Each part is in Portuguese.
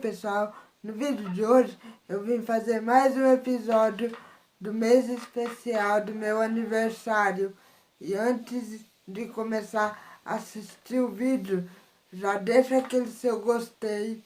pessoal, no vídeo de hoje eu vim fazer mais um episódio do mês especial do meu aniversário. E antes de começar a assistir o vídeo, já deixa aquele seu gostei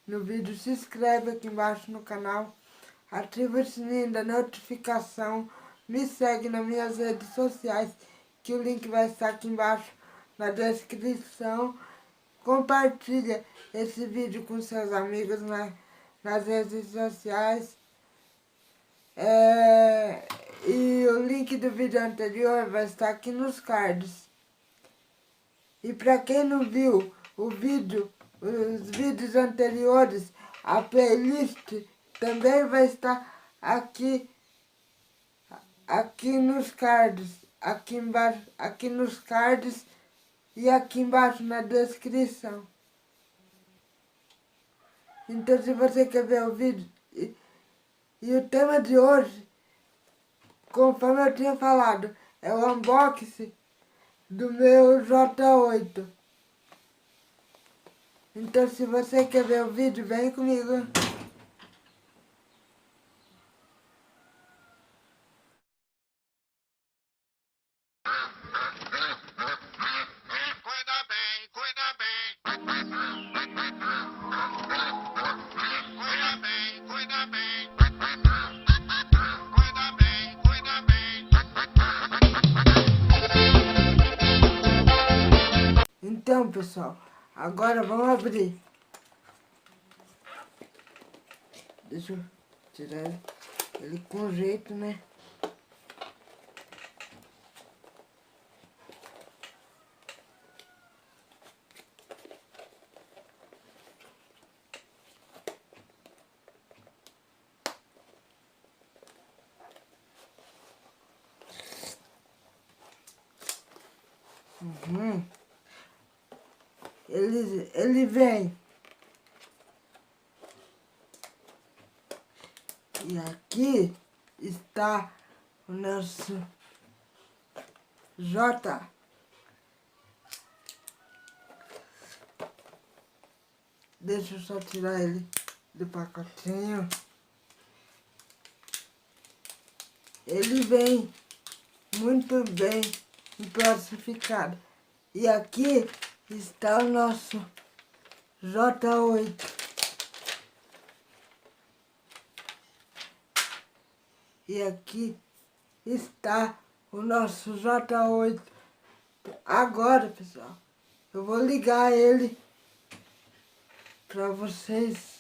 no vídeo, se inscreve aqui embaixo no canal, ativa o sininho da notificação, me segue nas minhas redes sociais, que o link vai estar aqui embaixo na descrição. Compartilha esse vídeo com seus amigos nas redes sociais. E o link do vídeo anterior vai estar aqui nos cards. E para quem não viu os vídeos anteriores, a playlist também vai estar aqui nos cards, aqui embaixo, aqui nos cards e aqui embaixo na descrição. Então, se você quer ver o vídeo, e o tema de hoje, conforme eu tinha falado, é o unboxing do meu J8. Então, se você quer ver o vídeo, vem comigo. Então, pessoal, agora vamos abrir. Deixa eu tirar ele com jeito, né? Ele vem. E aqui está o nosso J. Deixa eu só tirar ele do pacotinho. Ele vem muito bem plastificado. E aqui está o nosso J8. E aqui está o nosso J8. Agora, pessoal, eu vou ligar ele para vocês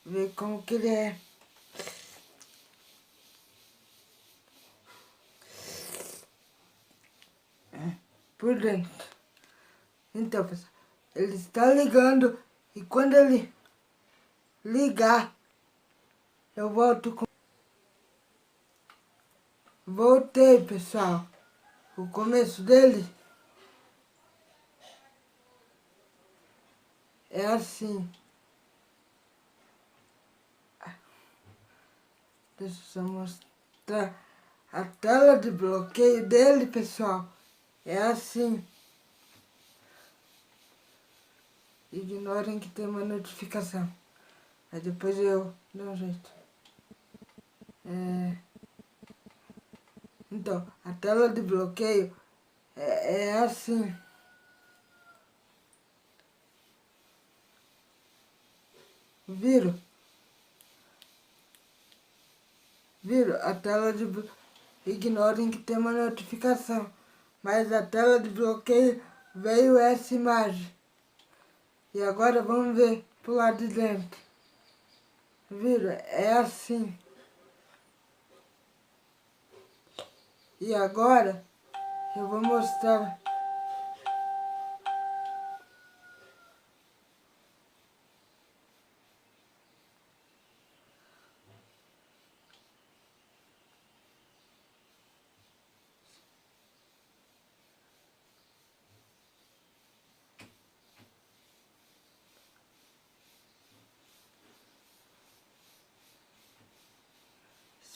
ver como que ele é. Por dentro. Então, pessoal, ele está ligando e quando ele ligar, eu volto com... Voltei, pessoal. O começo dele é assim. Deixa eu só mostrar a tela de bloqueio dele, pessoal. É assim. Ignorem que tem uma notificação. Aí depois eu dou um jeito. Então, a tela de bloqueio é assim. Viram? Viram? A tela de bloqueio. Ignorem que tem uma notificação. Mas a tela de bloqueio veio essa imagem. E agora vamos ver pro lado de dentro. Viram? É assim. E agora eu vou mostrar.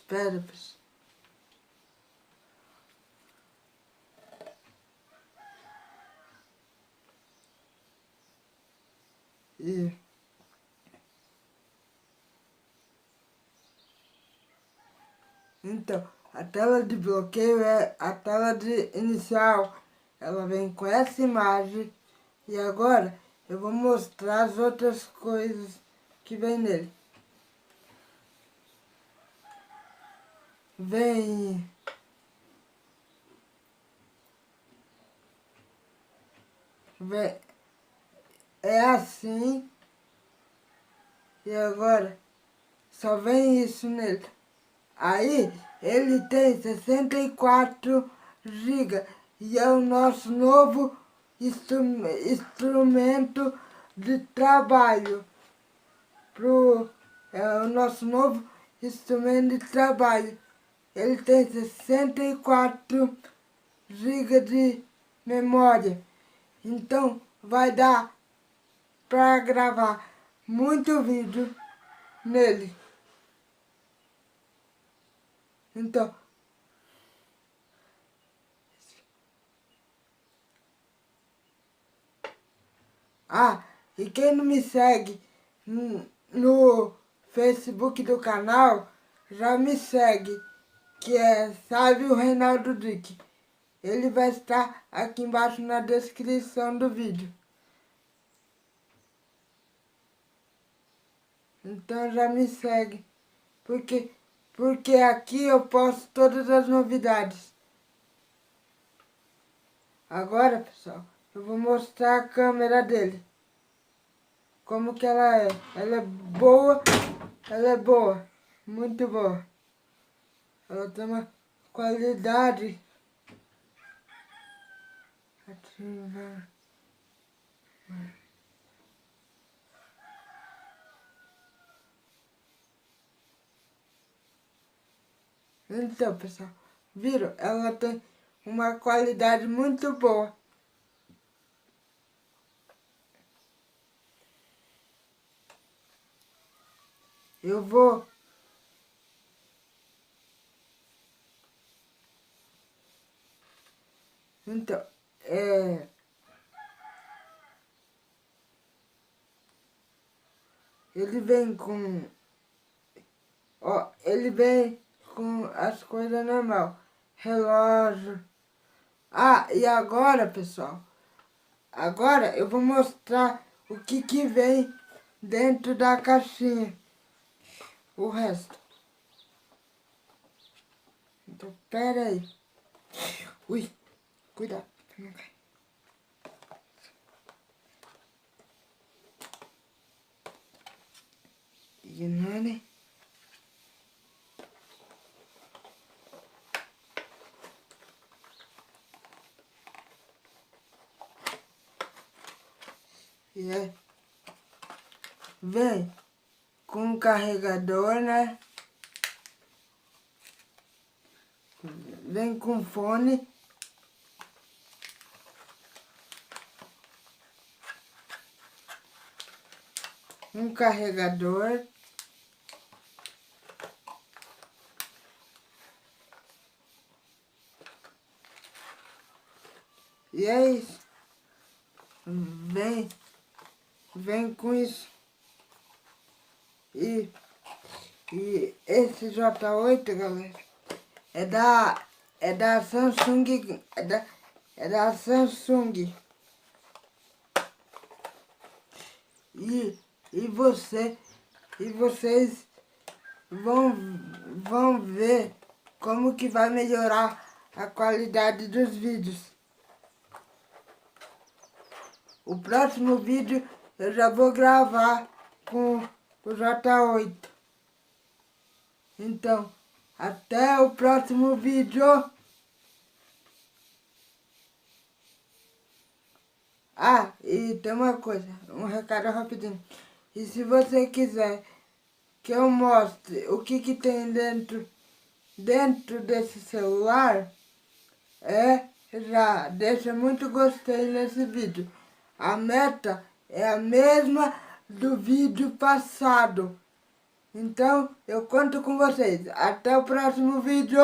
Espera, pessoal. E Então, a tela de bloqueio é a tela de inicial. Ela vem com essa imagem. E agora eu vou mostrar as outras coisas que vem nele. Vem é assim. E agora só vem isso nele. Aí ele tem 64 GB e é o nosso novo instrumento de trabalho. É o nosso novo instrumento de trabalho. Ele tem 64 GB de memória. Então vai dar para gravar muito vídeo nele. Então, e quem não me segue no Facebook do canal, já me segue, que é Sávio Reinaldo Duque. Ele vai estar aqui embaixo na descrição do vídeo. Então já me segue, porque aqui eu posto todas as novidades. Agora, pessoal, eu vou mostrar a câmera dele. Como que ela é. Ela é boa, muito boa. Ela tem uma qualidade. Ativa. Então, pessoal, viram? Ela tem uma qualidade muito boa. Eu vou... Então, ele vem com... Ó, ele vem com as coisas normal. Relógio. E agora, pessoal, agora eu vou mostrar o que vem dentro da caixinha. O resto. Então, pera aí. Ui, cuidado, não cai. Ignore. E aí, vem com um carregador, né? Vem com fone. Um carregador. E é isso. Vem com isso. E esse J8, galera, é da Samsung, é da Samsung. E vocês vão ver como que vai melhorar a qualidade dos vídeos. O próximo vídeo eu já vou gravar com o J8. Então, até o próximo vídeo. E tem uma coisa, um recado rapidinho. E se você quiser que eu mostre o que tem dentro desse celular, já deixa muito gostei nesse vídeo. A meta é a mesma do vídeo passado. Então, eu conto com vocês. Até o próximo vídeo.